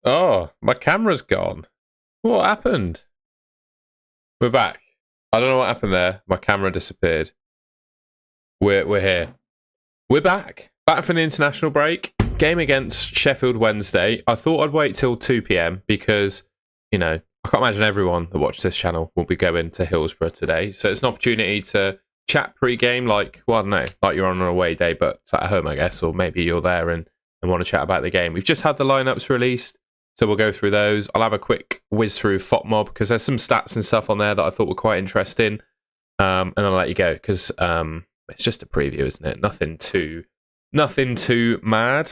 Oh, my camera's gone. What happened? We're back. I don't know what happened there. My camera disappeared. We're here. We're back. Back from the international break. Game against Sheffield Wednesday. I thought I'd wait till 2 p.m. because, I can't imagine everyone that watched this channel will be going to Hillsborough today. So it's an opportunity to chat pre-game like you're on an away day, but it's at home, I guess, or maybe you're there and want to chat about the game. We've just had the lineups released. So we'll go through those. I'll have a quick whiz through FOTMob because there's some stats and stuff on there that I thought were quite interesting. And I'll let you go because it's just a preview, isn't it? Nothing too mad.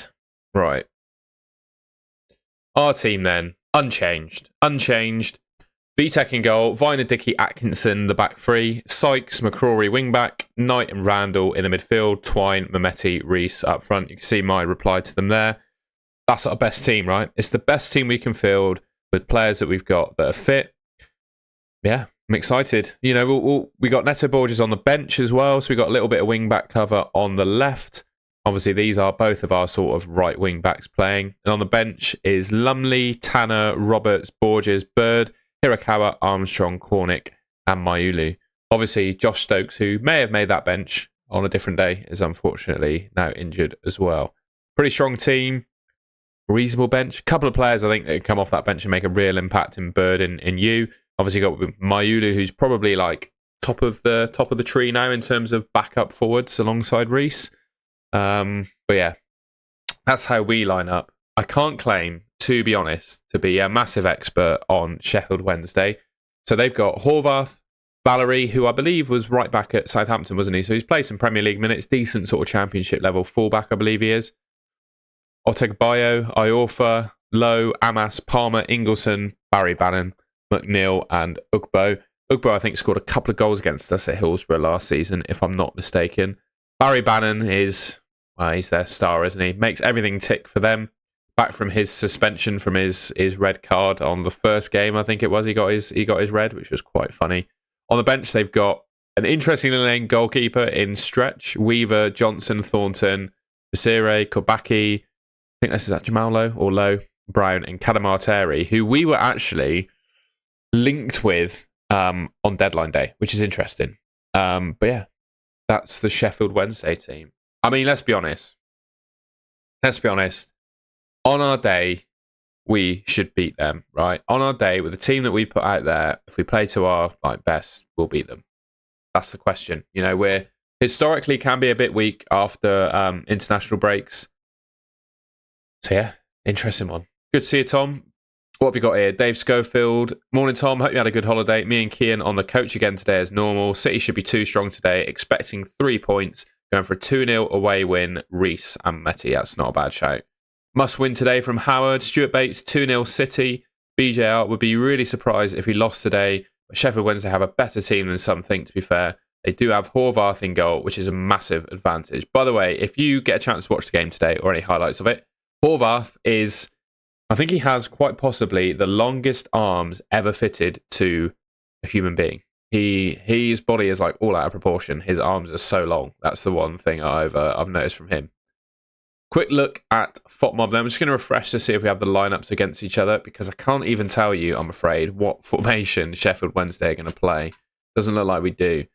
Right. Our team then, unchanged. Vitek in goal, Viner, Dickey, Atkinson, the back three, Sykes, McCrory, wing-back, Knight and Randall in the midfield, Twine, Mehmeti, Reese up front. You can see my reply to them there. That's our best team, right? It's the best team we can field with players that we've got that are fit. Yeah, I'm excited. We got Neto Borges on the bench as well, so we got a little bit of wing-back cover on the left. Obviously, these are both of our sort of right wing-backs playing. And on the bench is Lumley, Tanner, Roberts, Borges, Bird, Hirakawa, Armstrong, Cornick, and Mayulu. Obviously, Josh Stokes, who may have made that bench on a different day, is unfortunately now injured as well. Pretty strong team. Reasonable bench. A couple of players I think that can come off that bench and make a real impact in Bird and you. Obviously got Mayulu, who's probably like top of the tree now in terms of backup forwards alongside Reese. But yeah, that's how we line up. I can't claim, to be honest, to be a massive expert on Sheffield Wednesday. So they've got Horvath, Valerie, who I believe was right back at Southampton, wasn't he? So he's played some Premier League minutes, decent sort of championship level fullback, I believe he is. Otegbayo, Iorfa, Lowe, Amas, Palmer, Ingleson, Barry Bannon, McNeil, and Ugbo. Ugbo, I think, scored a couple of goals against us at Hillsborough last season, if I'm not mistaken. Barry Bannon he's their star, isn't he? Makes everything tick for them. Back from his suspension from his red card on the first game, I think it was. He got his red, which was quite funny. On the bench, they've got an interestingly named goalkeeper in Stretch, Weaver, Johnson, Thornton, Basire, Kobaki. I think this is at Jamal Lowe, Brown, and Cadamarteri, who we were actually linked with on deadline day, which is interesting. But yeah, that's the Sheffield Wednesday team. I mean, let's be honest. On our day, we should beat them, right? On our day, with the team that we put out there, if we play to our best, we'll beat them. That's the question. We're historically can be a bit weak after international breaks. So yeah, interesting one. Good to see you, Tom. What have you got here? Dave Schofield. Morning, Tom. Hope you had a good holiday. Me and Kian on the coach again today as normal. City should be too strong today. Expecting 3 points. Going for a 2-0 away win. Reese and Mehmeti. That's not a bad shout. Must win today from Howard. Stuart Bates, 2-0 City. BJR would be really surprised if we lost today. But Sheffield Wednesday have a better team than some think, to be fair. They do have Horvath in goal, which is a massive advantage. By the way, if you get a chance to watch the game today or any highlights of it, Horvath is, I think he has quite possibly the longest arms ever fitted to a human being. His body is like all out of proportion. His arms are so long. That's the one thing I've noticed from him. Quick look at FOTMob then. I'm just going to refresh to see if we have the lineups against each other because I can't even tell you, I'm afraid, what formation Sheffield Wednesday are going to play. Doesn't look like we do.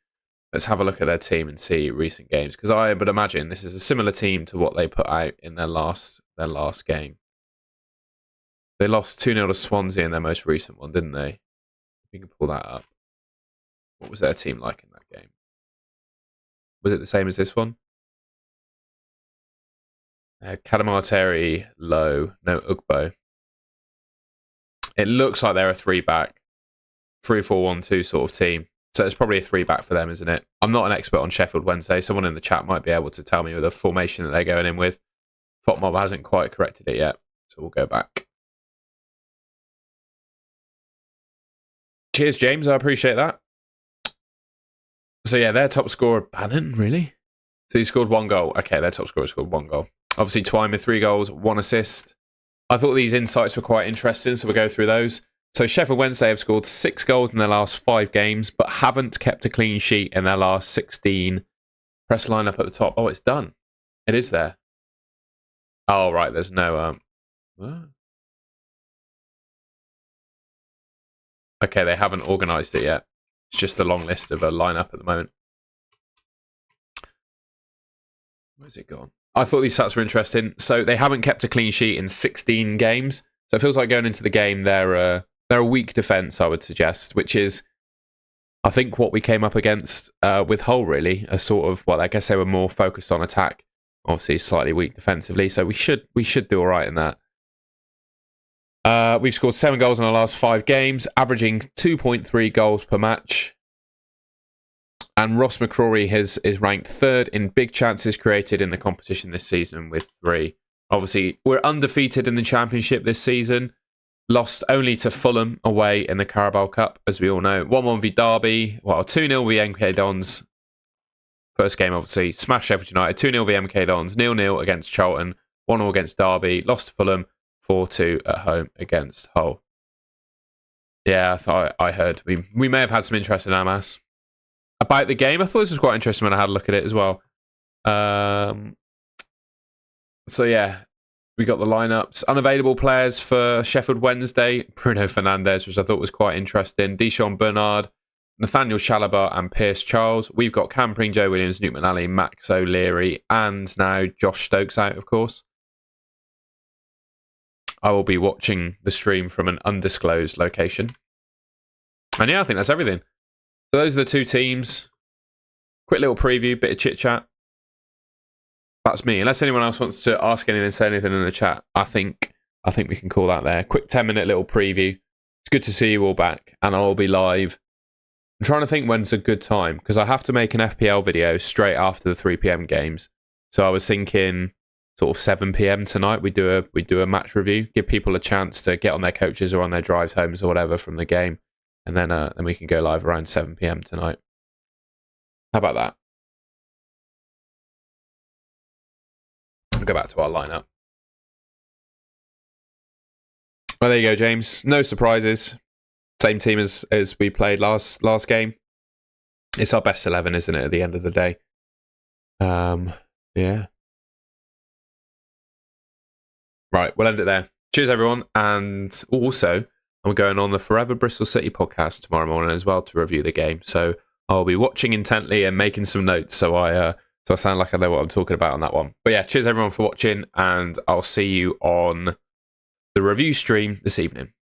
Let's have a look at their team and see recent games because I would imagine this is a similar team to what they put out in their last game. They lost 2-0 to Swansea in their most recent one, didn't they? We can pull that up. What was their team like in that game? Was it the same as this one? Cadamarteri, Lowe, no Ugbo. It looks like they're a 3-back, 3-4-1-2 sort of team. So it's probably a 3-back for them, isn't it? I'm not an expert on Sheffield Wednesday. Someone in the chat might be able to tell me the formation that they're going in with. FOTMob hasn't quite corrected it yet, so we'll go back. Cheers, James. I appreciate that. So yeah, their top scorer, Bannon, really? So he scored 1 goal. Okay, their top scorer scored 1 goal. Obviously, Twine with 3 goals, 1 assist. I thought these insights were quite interesting, so we'll go through those. So Sheffield Wednesday have scored 6 goals in their last 5 games, but haven't kept a clean sheet in their last 16. Press line up at the top. Oh, it's done. It is there. Oh, right. There's no... Okay, they haven't organised it yet. It's just the long list of a lineup at the moment. Where's it gone? I thought these stats were interesting. So they haven't kept a clean sheet in 16 games. So it feels like going into the game, they're a weak defence, I would suggest, which is, I think, what we came up against with Hull, really. A sort of, well, I guess they were more focused on attack. Obviously, slightly weak defensively. So we should do all right in that. We've scored 7 goals in our last 5 games, averaging 2.3 goals per match. And Ross McCrory is ranked 3rd in big chances created in the competition this season with 3. Obviously, we're undefeated in the Championship this season. Lost only to Fulham away in the Carabao Cup, as we all know. 1-1 v Derby. Well, 2-0 v MK Dons. First game, obviously. Smashed Sheffield United. 2-0 v MK Dons. 0-0 against Charlton. 1-0 against Derby. Lost to Fulham. 4-2 at home against Hull. Yeah, I heard. We may have had some interest in Amas. About the game, I thought this was quite interesting when I had a look at it as well. So yeah, we got the lineups. Unavailable players for Sheffield Wednesday: Bruno Fernandes, which I thought was quite interesting. Deshaun Bernard, Nathaniel Chalobah, and Pierce Charles. We've got Cam Pring, Joe Williams, Newt McNally, Max O'Leary, and now Josh Stokes out, of course. I will be watching the stream from an undisclosed location. And yeah, I think that's everything. So those are the 2 teams. Quick little preview, bit of chit-chat. That's me. Unless anyone else wants to ask anything, say anything in the chat, I think we can call that there. Quick 10-minute little preview. It's good to see you all back, and I'll be live. I'm trying to think when's a good time, because I have to make an FPL video straight after the 3 p.m. games. So I was thinking sort of 7 p.m. tonight. We do a match review, give people a chance to get on their coaches or on their drives homes or whatever from the game. And then we can go live around 7 p.m. tonight. How about that? We'll go back to our lineup. Well, there you go, James. No surprises. Same team as we played last game. It's our best 11, isn't it, at the end of the day? Yeah. Right, we'll end it there. Cheers, everyone. And also, I'm going on the Forever Bristol City podcast tomorrow morning as well to review the game. So I'll be watching intently and making some notes so I sound like I know what I'm talking about on that one. But yeah, cheers everyone for watching, and I'll see you on the review stream this evening.